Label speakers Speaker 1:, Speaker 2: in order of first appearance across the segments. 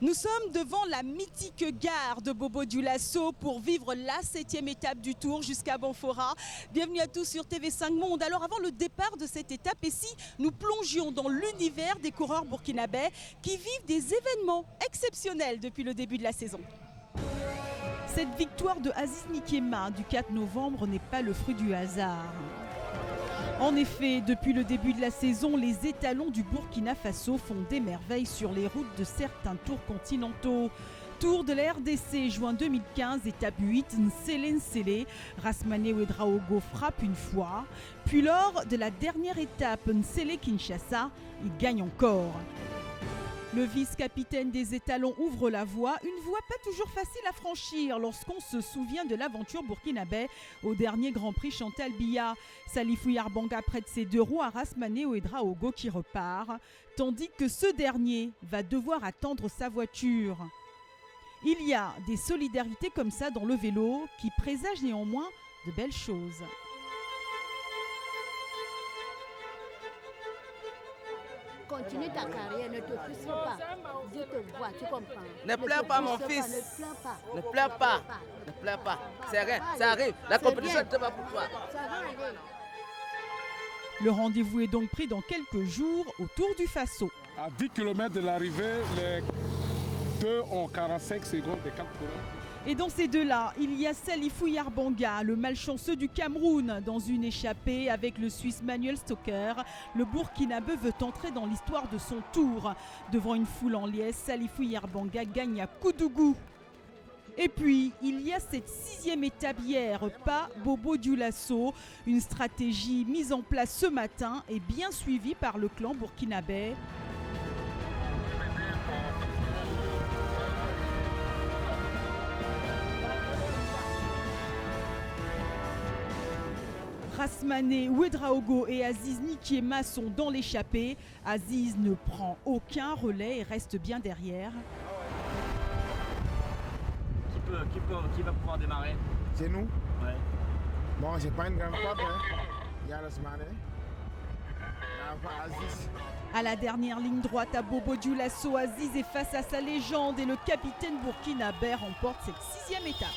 Speaker 1: Nous sommes devant la mythique gare de Bobo-Dioulasso pour vivre la 7e étape du Tour jusqu'à Banfora. Bienvenue à tous sur TV5 Monde. Alors avant le départ de cette étape, et si nous plongions dans l'univers des coureurs burkinabés qui vivent des événements exceptionnels depuis le début de la saison. Cette victoire de Aziz Nikema du 4 novembre n'est pas le fruit du hasard. En effet, depuis le début de la saison, les étalons du Burkina Faso font des merveilles sur les routes de certains tours continentaux. Tour de la RDC, juin 2015, étape 8, Nsele, Rasmane Ouedraogo frappe une fois. Puis lors de la dernière étape, Nsele-Kinshasa, il gagne encore. Le vice-capitaine des étalons ouvre la voie, une voie pas toujours facile à franchir lorsqu'on se souvient de l'aventure burkinabé au dernier Grand Prix Chantal Biya. Salifou Yarbanga prête ses deux roues à Rasmane Ouedraogo qui repart, tandis que ce dernier va devoir attendre sa voiture. Il y a des solidarités comme ça dans le vélo qui présagent néanmoins de belles choses.
Speaker 2: Continue ta carrière, ne te frustre pas. Je te vois, tu comprends.
Speaker 3: Ne pleure pas, mon fils.
Speaker 2: Ne pleure pas.
Speaker 3: Ne pleure pas. Ne pleure pas. C'est rien, ça arrive. La compétition ne va pour toi.
Speaker 2: Ça va aller.
Speaker 3: Le rendez-vous est donc pris dans quelques jours au Tour du Faso.
Speaker 4: À 10 km de l'arrivée, les deux ont 45 secondes des 4 coureurs.
Speaker 3: Et dans ces deux-là, il y a Salifou Yarbanga, le malchanceux du Cameroun. Dans une échappée avec le Suisse Manuel Stocker, le Burkinabé veut entrer dans l'histoire de son tour. Devant une foule en liesse, Salifou Yarbanga gagne à Koudougou. Et puis, il y a cette 6e étape hier, pas Bobo-Dioulasso. Une stratégie mise en place ce matin et bien suivie par le clan burkinabé. Rasmane Ouedraogo et Aziz Nikema sont dans l'échappée. Aziz ne prend aucun relais et reste bien derrière.
Speaker 5: Qui va pouvoir démarrer?
Speaker 6: C'est nous.
Speaker 5: Ouais.
Speaker 6: Bon, c'est pas une grande porte, hein. Il y a Rasmane. Il y a Aziz.
Speaker 3: À la dernière ligne droite à Bobo-Dioulasso, Aziz est face à sa légende et le capitaine burkinabé remporte cette 6e étape.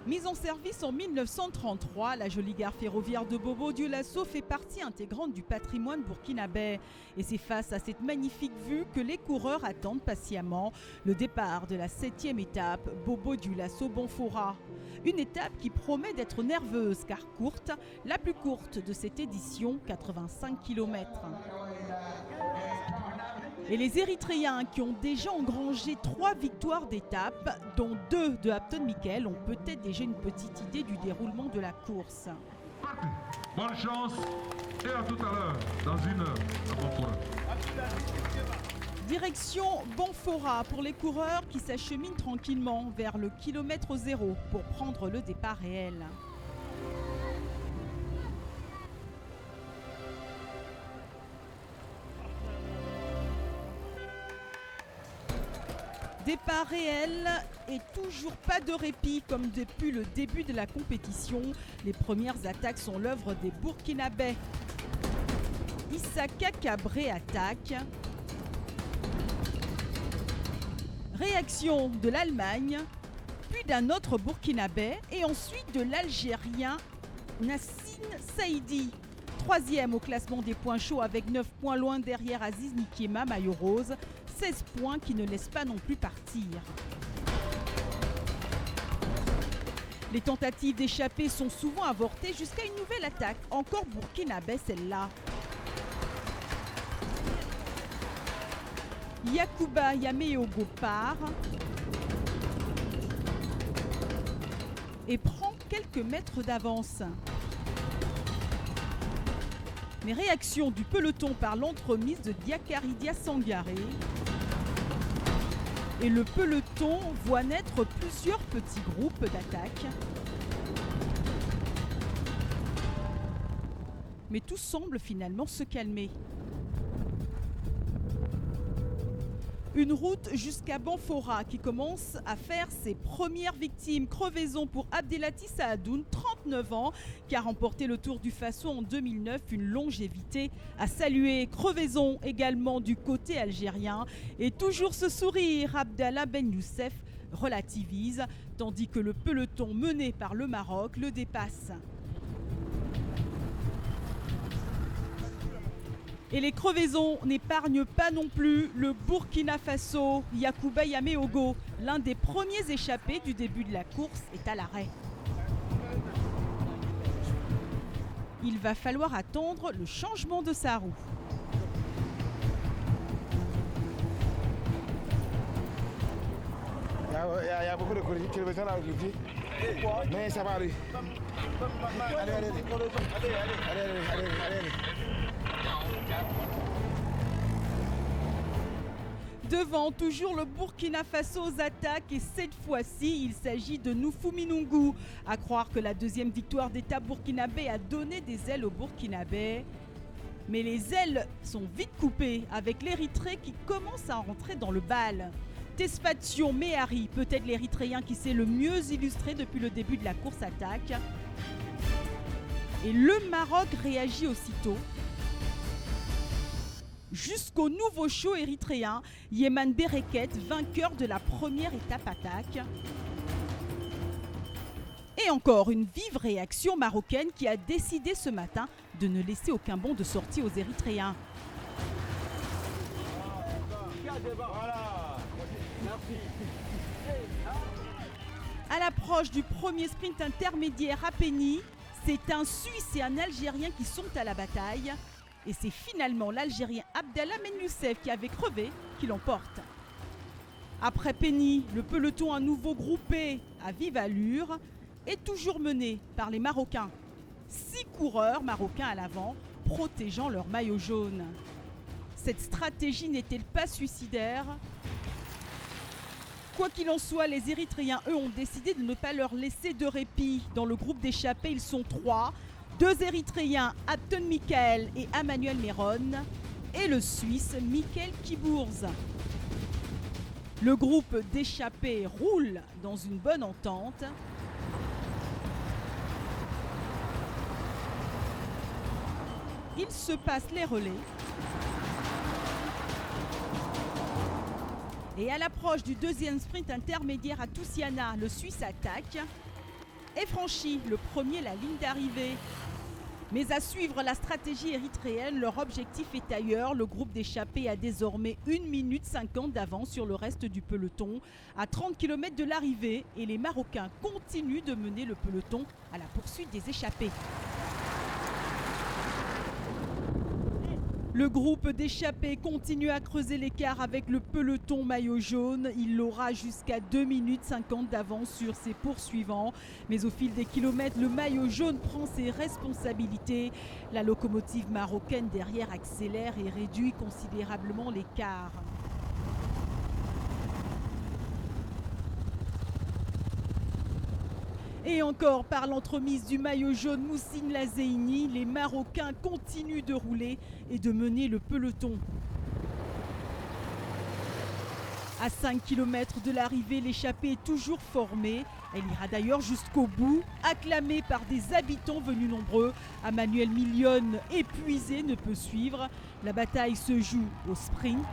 Speaker 3: Mise en service en 1933, la jolie gare ferroviaire de Bobo-Dioulasso fait partie intégrante du patrimoine burkinabé. Et c'est face à cette magnifique vue que les coureurs attendent patiemment le départ de la 7e étape, Bobo-Dioulasso-Banfora. Une étape qui promet d'être nerveuse car courte, la plus courte de cette édition, 85 km. Et les Érythréens qui ont déjà engrangé 3 victoires d'étape, dont 2 de Upton Mikel, ont peut-être déjà une petite idée du déroulement de la course.
Speaker 7: Bonne chance et à tout à l'heure, dans une heure, à Banfora.
Speaker 3: Direction Banfora pour les coureurs qui s'acheminent tranquillement vers le kilomètre 0 pour prendre le départ réel. Départ réel et toujours pas de répit comme depuis le début de la compétition. Les premières attaques sont l'œuvre des Burkinabés. Issaka Cabré attaque. Réaction de l'Allemagne, puis d'un autre Burkinabé et ensuite de l'Algérien Nassine Saïdi. 3e au classement des points chauds avec 9 points loin derrière Aziz Nikema, maillot rose. 16 points qui ne laissent pas non plus partir. Les tentatives d'échapper sont souvent avortées jusqu'à une nouvelle attaque, encore burkinabé celle-là. Yacouba Yameogo part et prend quelques mètres d'avance. Mais réaction du peloton par l'entremise de Diakaridia Sangaré. Et le peloton voit naître plusieurs petits groupes d'attaque. Mais tout semble finalement se calmer. Une route jusqu'à Banfora qui commence à faire ses premières victimes. Crevaison pour Abdelati Saadoun, 39 ans, qui a remporté le Tour du Faso en 2009, une longévité à saluer. Crevaison également du côté algérien. Et toujours ce sourire, Abdallah Ben Youssef relativise, tandis que le peloton mené par le Maroc le dépasse. Et les crevaisons n'épargnent pas non plus le Burkina Faso. Yacouba Yaméogo, l'un des premiers échappés du début de la course, est à l'arrêt. Il va falloir attendre le changement de sa roue.
Speaker 6: Il y a beaucoup de crevaisons là aujourd'hui. Mais ça va aller. Allez.
Speaker 3: Devant, toujours le Burkina Faso aux attaques et cette fois-ci, il s'agit de Noufou Minungu. À croire que la deuxième victoire d'étape burkinabé a donné des ailes aux Burkinabés. Mais les ailes sont vite coupées avec l'Érythrée qui commence à rentrer dans le bal. Tesfatio Mehari, peut-être l'Érythréen qui s'est le mieux illustré depuis le début de la course attaque. Et le Maroc réagit aussitôt. Jusqu'au nouveau show érythréen, Yeman Bereket, vainqueur de la première étape attaque. Et encore une vive réaction marocaine qui a décidé ce matin de ne laisser aucun bon de sortie aux Érythréens. À l'approche du premier sprint intermédiaire à Penny, c'est un Suisse et un Algérien qui sont à la bataille. Et c'est finalement l'Algérien Abdallah Ben Youssef qui avait crevé qui l'emporte. Après Penny, le peloton à nouveau groupé à vive allure est toujours mené par les Marocains. 6 coureurs marocains à l'avant, protégeant leur maillot jaune. Cette stratégie n'est-elle pas suicidaire ? Quoi qu'il en soit, les Érythréens, eux, ont décidé de ne pas leur laisser de répit. Dans le groupe d'échappés, ils sont 3. 2 Érythréens, Abton Michael et Emmanuel Méron, et le Suisse Michael Kibourz. Le groupe d'échappés roule dans une bonne entente. Ils se passent les relais. Et à l'approche du deuxième sprint intermédiaire à Toussiana, le Suisse attaque et franchit le premier la ligne d'arrivée. Mais à suivre la stratégie érythréenne, leur objectif est ailleurs. Le groupe d'échappés a désormais 1 minute 50 d'avance sur le reste du peloton, à 30 km de l'arrivée. Et les Marocains continuent de mener le peloton à la poursuite des échappés. Le groupe d'échappés continue à creuser l'écart avec le peloton maillot jaune. Il l'aura jusqu'à 2 minutes 50 d'avance sur ses poursuivants. Mais au fil des kilomètres, le maillot jaune prend ses responsabilités. La locomotive marocaine derrière accélère et réduit considérablement l'écart. Et encore par l'entremise du maillot jaune Moussine Lazeini, les Marocains continuent de rouler et de mener le peloton. À 5 km de l'arrivée, l'échappée est toujours formée. Elle ira d'ailleurs jusqu'au bout, acclamée par des habitants venus nombreux. Emmanuel Million, épuisé, ne peut suivre. La bataille se joue au sprint.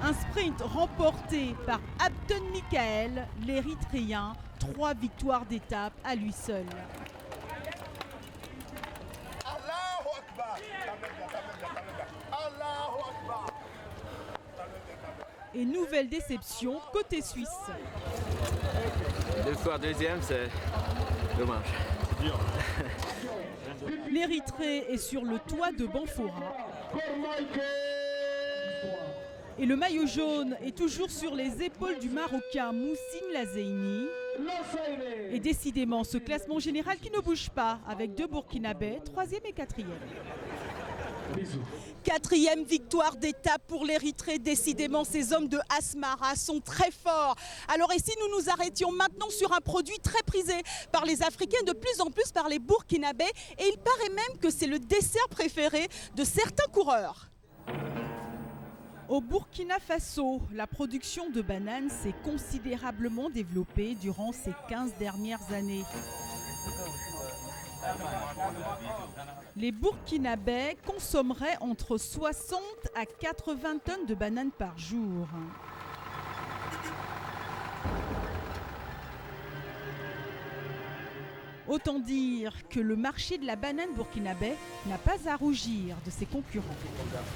Speaker 3: Un sprint remporté par Abton Michael, l'Érythréen. 3 victoires d'étape à lui seul. Et nouvelle déception côté suisse.
Speaker 5: 2 fois deuxième, c'est dommage.
Speaker 3: L'Érythrée est sur le toit de Banfora. Et le maillot jaune est toujours sur les épaules du Marocain Moussine Lazeini. Et décidément, ce classement général qui ne bouge pas, avec 2 Burkinabés, 3e et 4e.
Speaker 1: 4e victoire d'étape pour l'Érythrée. Décidément, ces hommes de Asmara sont très forts. Alors et si nous nous arrêtions maintenant sur un produit très prisé par les Africains, de plus en plus par les Burkinabés, et il paraît même que c'est le dessert préféré de certains coureurs.
Speaker 3: Au Burkina Faso, la production de bananes s'est considérablement développée durant ces 15 dernières années. Les Burkinabés consommeraient entre 60 à 80 tonnes de bananes par jour. Autant dire que le marché de la banane burkinabé n'a pas à rougir de ses concurrents.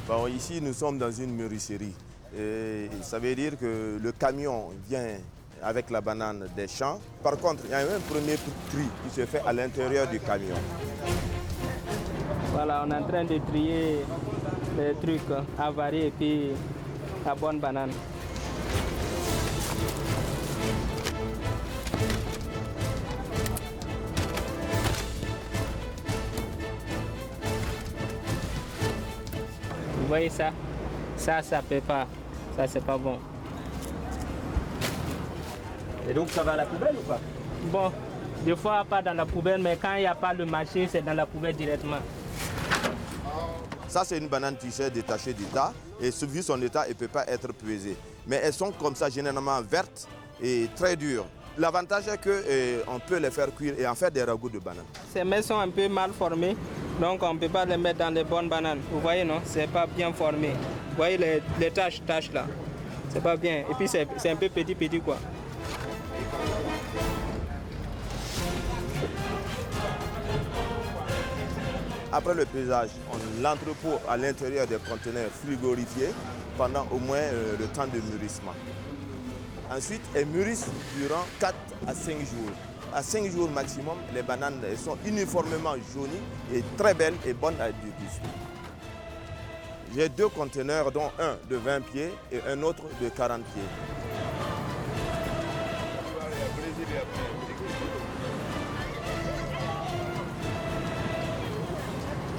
Speaker 8: Bon, ici, nous sommes dans une mûrisserie. Et ça veut dire que le camion vient avec la banane des champs. Par contre, il y a un premier tri qui se fait à l'intérieur du camion.
Speaker 9: Voilà, on est en train de trier les trucs avariés et puis la bonne banane. Vous voyez ça? Ça peut pas. Ça, c'est pas bon.
Speaker 10: Et donc, ça va à la poubelle ou pas?
Speaker 9: Bon, des fois, pas dans la poubelle, mais quand il n'y a pas de machine, c'est dans la poubelle directement.
Speaker 8: Ça, c'est une banane tissée détachée du tas. Et vu son état, elle ne peut pas être pesée. Mais elles sont comme ça, généralement vertes et très dures. L'avantage est qu'on peut les faire cuire et en faire des ragoûts de bananes.
Speaker 9: Ces mets sont un peu mal formés, donc on ne peut pas les mettre dans les bonnes bananes. Vous voyez, non? C'est pas bien formé. Vous voyez les taches là? C'est pas bien. Et puis c'est un peu petit quoi.
Speaker 8: Après le pesage, on l'entrepôt à l'intérieur des conteneurs frigorifiés pendant au moins le temps de mûrissement. Ensuite, elles mûrissent durant 4 à 5 jours. À 5 jours maximum, les bananes elles sont uniformément jaunies et très belles et bonnes à déguster. J'ai 2 conteneurs, dont un de 20 pieds et un autre de 40 pieds.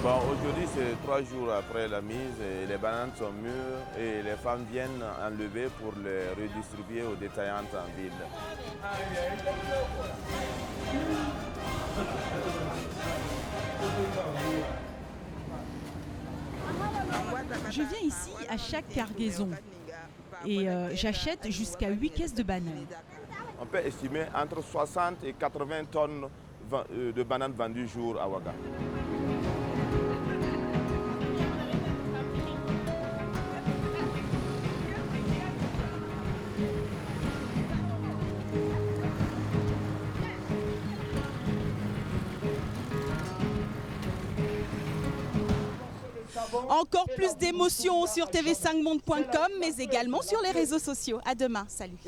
Speaker 8: Bon, aujourd'hui, c'est 3 jours après la mise et les bananes sont mûres et les femmes viennent enlever pour les redistribuer aux détaillantes en ville.
Speaker 3: Je viens ici à chaque cargaison et j'achète jusqu'à 8 caisses de bananes.
Speaker 8: On peut estimer entre 60 et 80 tonnes de bananes vendues jour à Ouaga.
Speaker 1: Encore plus d'émotions sur tv5monde.com, mais également sur les réseaux sociaux. À demain, salut.